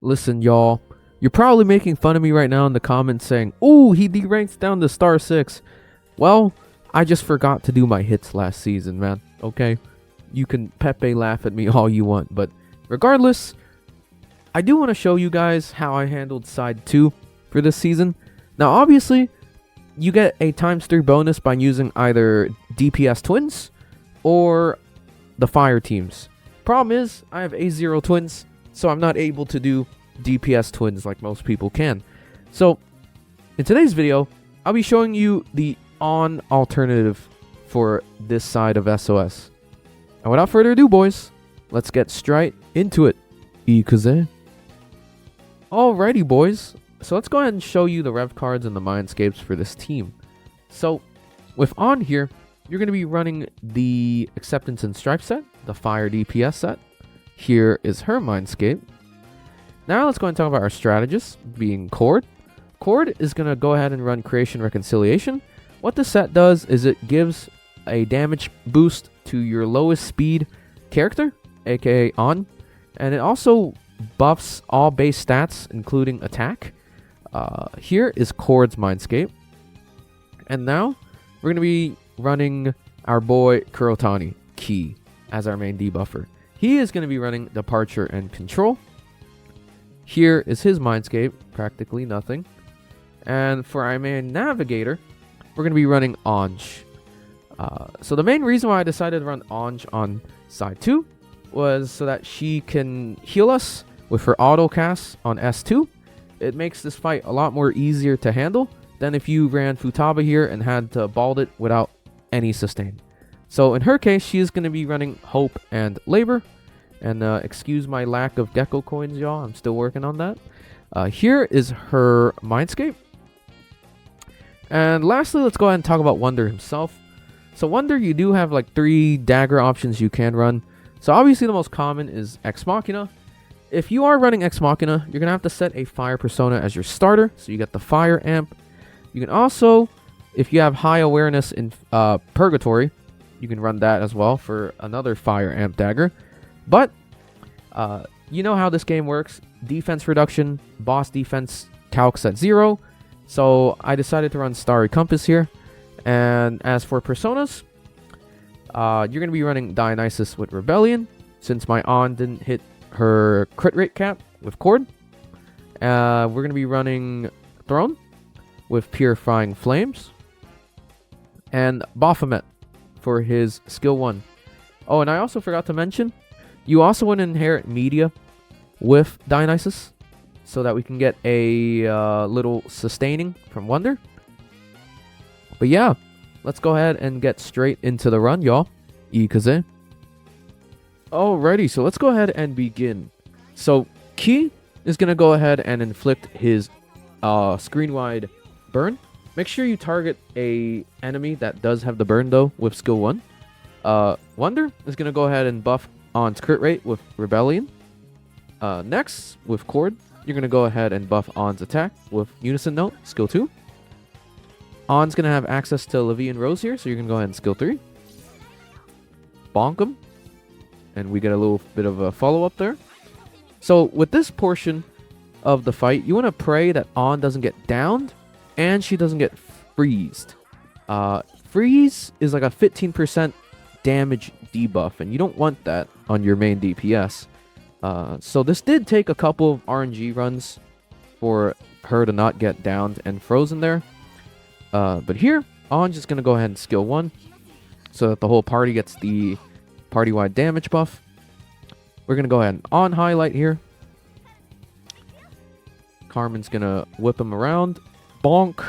Listen, y'all, you're probably making fun of me right now in the comments saying, "Ooh, he deranks down to star 6. Well, I just forgot to do my hits last season, man. Okay? You can Pepe laugh at me all you want, but regardless, I do want to show you guys how I handled side 2 for this season. Now, obviously, you get a ×3 bonus by using either DPS twins or the fire teams. Problem is, I have A0 twins, so I'm not able to do DPS twins like most people can. So, in today's video, I'll be showing you the on alternative for this side of SOS. And without further ado, boys, let's get straight into it. Ikaze. Alrighty, boys. So let's go ahead and show you the rev cards and the mindscapes for this team. So, with on here, you're going to be running the Acceptance and Stripe set, the Fire DPS set. Here is her mindscape. Now let's go ahead and talk about our strategist, being Cord. Cord is going to go ahead and run Creation Reconciliation. What this set does is it gives a damage boost to your lowest speed character, aka on, and it also buffs all base stats, including attack. Here is Cord's mindscape. And now we're going to be running our boy Kurotani, Key, as our main debuffer. He is going to be running Departure and Control. Here is his mindscape, practically nothing. And for our main navigator, we're going to be running Ange. So the main reason why I decided to run Ange on side 2 was so that she can heal us with her auto cast on S2. It makes this fight a lot more easier to handle than if you ran Futaba here and had to bald it without any sustain. So in her case, she is going to be running Hope and Labor. And excuse my lack of Gecko coins, y'all. I'm still working on that. Here is her mindscape. And lastly, let's go ahead and talk about Wonder himself. So Wonder, you do have like 3 dagger options you can run. So obviously the most common is Ex Machina. If you are running Ex Machina, you're going to have to set a fire persona as your starter. So you get the fire amp. You can also, if you have high awareness in Purgatory, you can run that as well for another fire amp dagger. But you know how this game works. Defense reduction, boss defense calcs at 0. So I decided to run Starry Compass here. And as for personas, you're going to be running Dionysus with Rebellion, since my on didn't hit her crit rate cap with Cord. We're going to be running Throne with Purifying Flames. And Baphomet for his skill 1. Oh, and I also forgot to mention, you also want to inherit Media with Dionysus, so that we can get a little sustaining from Wonder. But yeah, let's go ahead and get straight into the run, y'all. Ikaze. Alrighty, so let's go ahead and begin. So, Ki is going to go ahead and inflict his screen-wide burn. Make sure you target a enemy that does have the burn, though, with skill 1. Wonder is going to go ahead and buff On's crit rate with Rebellion. Next, with Cord, you're going to go ahead and buff On's attack with Unison Note, skill 2. On's going to have access to Levi and Rose here, so you're going to go ahead and skill 3. Bonk him. And we get a little bit of a follow-up there. So, with this portion of the fight, you want to pray that On doesn't get downed, and she doesn't get freezed. Freeze is like a 15% damage debuff, and you don't want that on your main DPS. So this did take a couple of RNG runs for her to not get downed and frozen there. But here, I'm just going to go ahead and skill 1 so that the whole party gets the party-wide damage buff. We're going to go ahead and on highlight here. Carmen's going to whip him around. Bonk.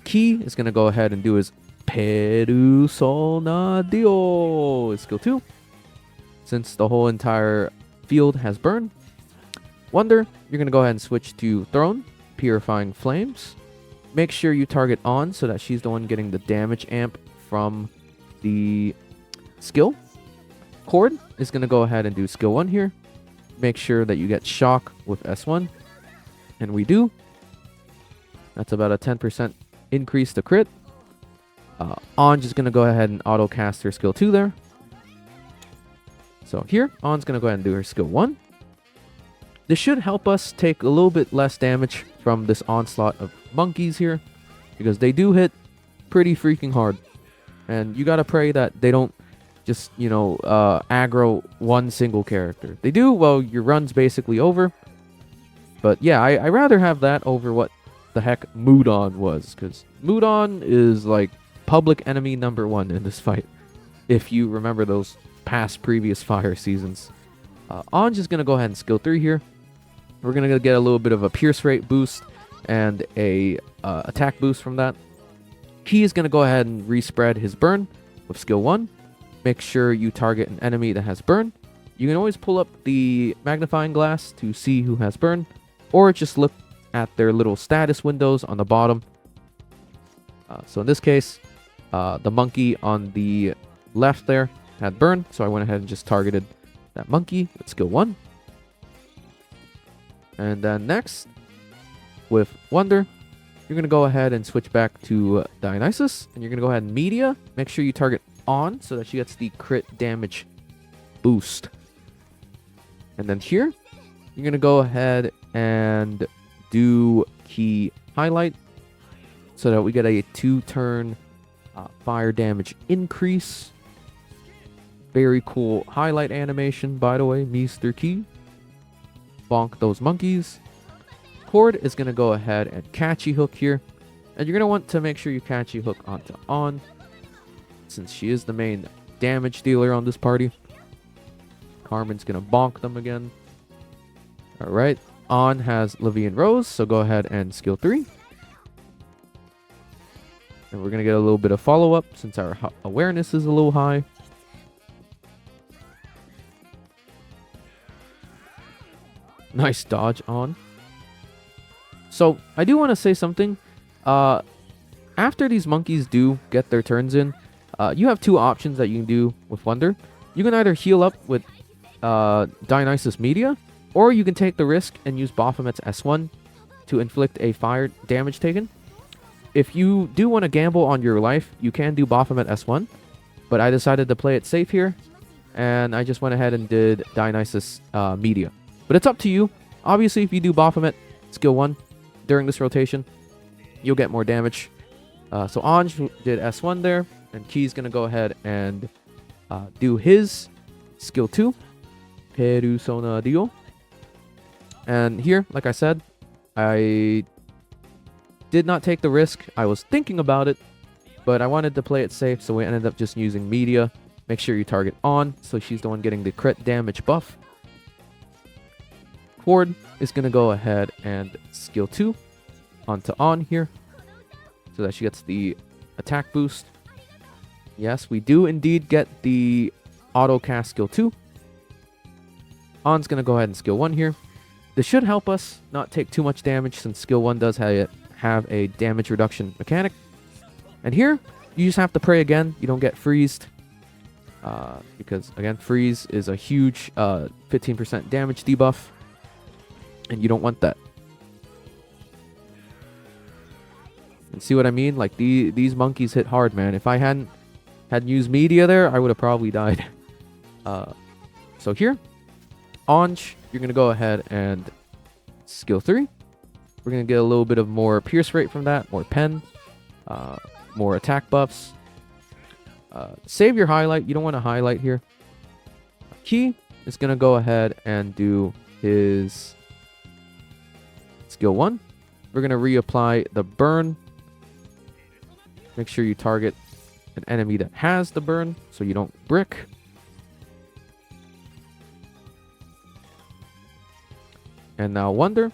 Key is going to go ahead and do his Perusonadio, skill 2. Since the whole entire field has burn. Wonder, you're going to go ahead and switch to Throne, Purifying Flames. Make sure you target On so that she's the one getting the damage amp from the skill. Cord is going to go ahead and do skill 1 here. Make sure that you get Shock with S1. And we do. That's about a 10% increase to crit. On just going to go ahead and auto cast her skill 2 there. So here, On's going to go ahead and do her skill 1. This should help us take a little bit less damage from this onslaught of monkeys here, because they do hit pretty freaking hard. And you gotta pray that they don't just, aggro one single character. They do, well, your run's basically over. But yeah, I rather have that over what the heck Mudon was, because Mudon is like public enemy number 1 in this fight, if you remember those previous fire seasons. Ange is going to go ahead and skill 3 here. We're going to get a little bit of a pierce rate boost and a attack boost from that. He is going to go ahead and respread his burn with skill 1. Make sure you target an enemy that has burn. You can always pull up the magnifying glass to see who has burn, or just look at their little status windows on the bottom. So in this case, the monkey on the left there had burn, so I went ahead and just targeted that monkey with skill 1. And then next, with Wonder, you're going to go ahead and switch back to Dionysus, and you're going to go ahead and Media. Make sure you target on so that she gets the crit damage boost. And then here, you're going to go ahead and do Key Highlight so that we get a 2-turn fire damage increase. Very cool highlight animation, by the way, Mr. Key. Bonk those monkeys. Cord is going to go ahead and catchy hook here. And you're going to want to make sure you catchy hook onto On, since she is the main damage dealer on this party. Carmen's going to bonk them again. Alright, On has Levian Rose, so go ahead and skill 3. And we're going to get a little bit of follow-up since our awareness is a little high. Nice dodge, On. So, I do want to say something. After these monkeys do get their turns in, you have 2 options that you can do with Wonder. You can either heal up with Dionysus Media, or you can take the risk and use Baphomet's S1 to inflict a fire damage taken. If you do want to gamble on your life, you can do Baphomet S1, but I decided to play it safe here, and I just went ahead and did Dionysus Media. But it's up to you. Obviously, if you do Baphomet skill 1 during this rotation, you'll get more damage. So Ange did S1 there, and Key's going to go ahead and do his skill 2, Perusona Dio. And here, like I said, I did not take the risk. I was thinking about it, but I wanted to play it safe, so we ended up just using Media. Make sure you target On, so she's the one getting the crit damage buff. Cord is going to go ahead and skill 2 onto On here, so that she gets the attack boost. Yes, we do indeed get the auto cast skill 2. On's going to go ahead and skill 1 here. This should help us not take too much damage, since skill 1 does have a damage reduction mechanic. And here, you just have to pray again you don't get freezed. Because, again, freeze is a huge 15% damage debuff, and you don't want that. And see what I mean? Like, these monkeys hit hard, man. If I hadn't used Media there, I would have probably died. So here, Ange, you're going to go ahead and skill 3. We're going to get a little bit of more pierce rate from that, more pen, more attack buffs. Save your highlight. You don't want to highlight here. Key is going to go ahead and do his skill 1. We're going to reapply the burn. Make sure you target an enemy that has the burn so you don't brick. And now Wonder.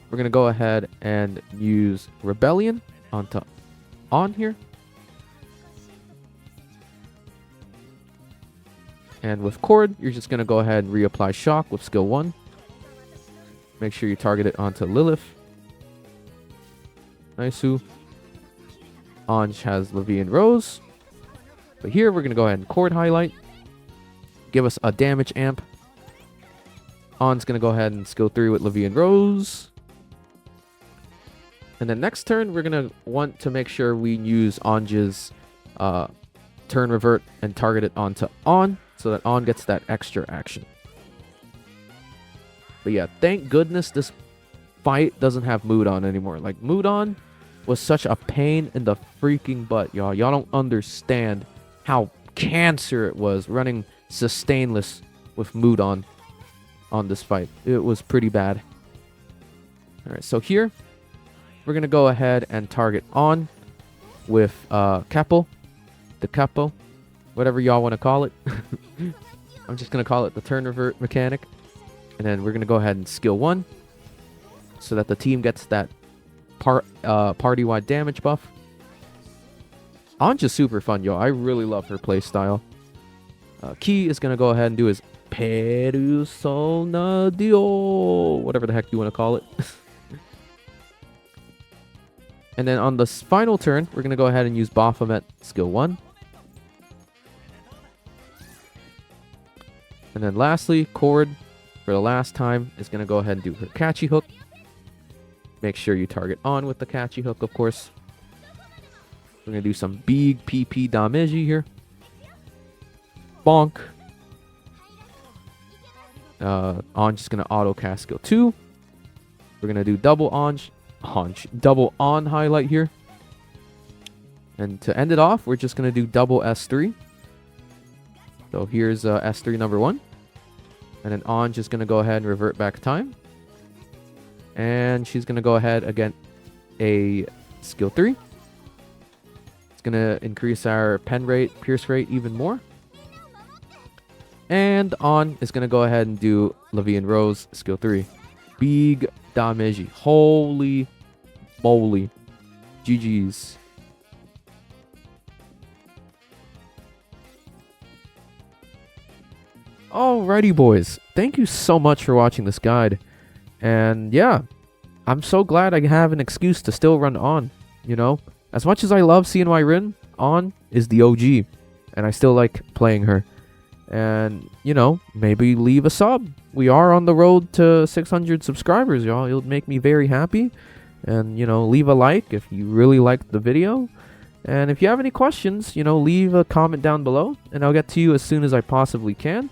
We're going to go ahead and use Rebellion onto On here. And with Cord, you're just going to go ahead and reapply Shock with skill 1. Make sure you target it onto Lilith. Nice. Ange has Levian Rose. But here, we're going to go ahead and Cord highlight. Give us a damage amp. On's going to go ahead and skill 3 with Levian Rose. And then next turn, we're going to want to make sure we use Ange's turn revert and target it onto On, so that On gets that extra action. But yeah, thank goodness this fight doesn't have mood on anymore. Like, mood on was such a pain in the freaking butt, y'all. Y'all don't understand how cancer it was running sustainless with mood on this fight. It was pretty bad. Alright, so here we're gonna go ahead and target on with capo, the capo, whatever y'all want to call it. I'm just gonna call it the turn revert mechanic. And then we're gonna go ahead and skill 1 so that the team gets that party-wide damage buff. Ange is super fun, yo. I really love her playstyle. Key is gonna go ahead and do his Perusonadio, whatever the heck you want to call it. And then on the final turn, we're gonna go ahead and use Baphomet skill 1. And then lastly, Cord, for the last time, is gonna go ahead and do her catchy hook. Make sure you target on with the catchy hook, of course. We're going to do some big PP damage here. Bonk. Ange is going to auto cast skill 2. We're going to do double double on highlight here. And to end it off, we're just going to do double S3. So here's S3 number 1. And then Ange is going to go ahead and revert back time. And she's going to go ahead again a skill 3. It's going to increase our pen rate, pierce rate even more. And on is going to go ahead and do Levian Rose skill 3. Big damage. Holy moly. GG's. Alrighty, boys. Thank you so much for watching this guide. And yeah, I'm so glad I have an excuse to still run on, you know? As much as I love CNY Rin, on is the OG, and I still like playing her. And, you know, maybe leave a sub. We are on the road to 600 subscribers, y'all. It'll make me very happy. And, you know, leave a like if you really liked the video. And if you have any questions, you know, leave a comment down below, and I'll get to you as soon as I possibly can.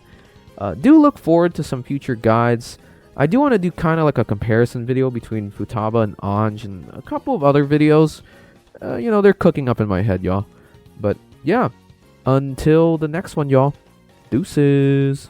Do look forward to some future guides. I do want to do kind of like a comparison video between Futaba and Ange and a couple of other videos. You know, they're cooking up in my head, y'all. But yeah, until the next one, y'all. Deuces.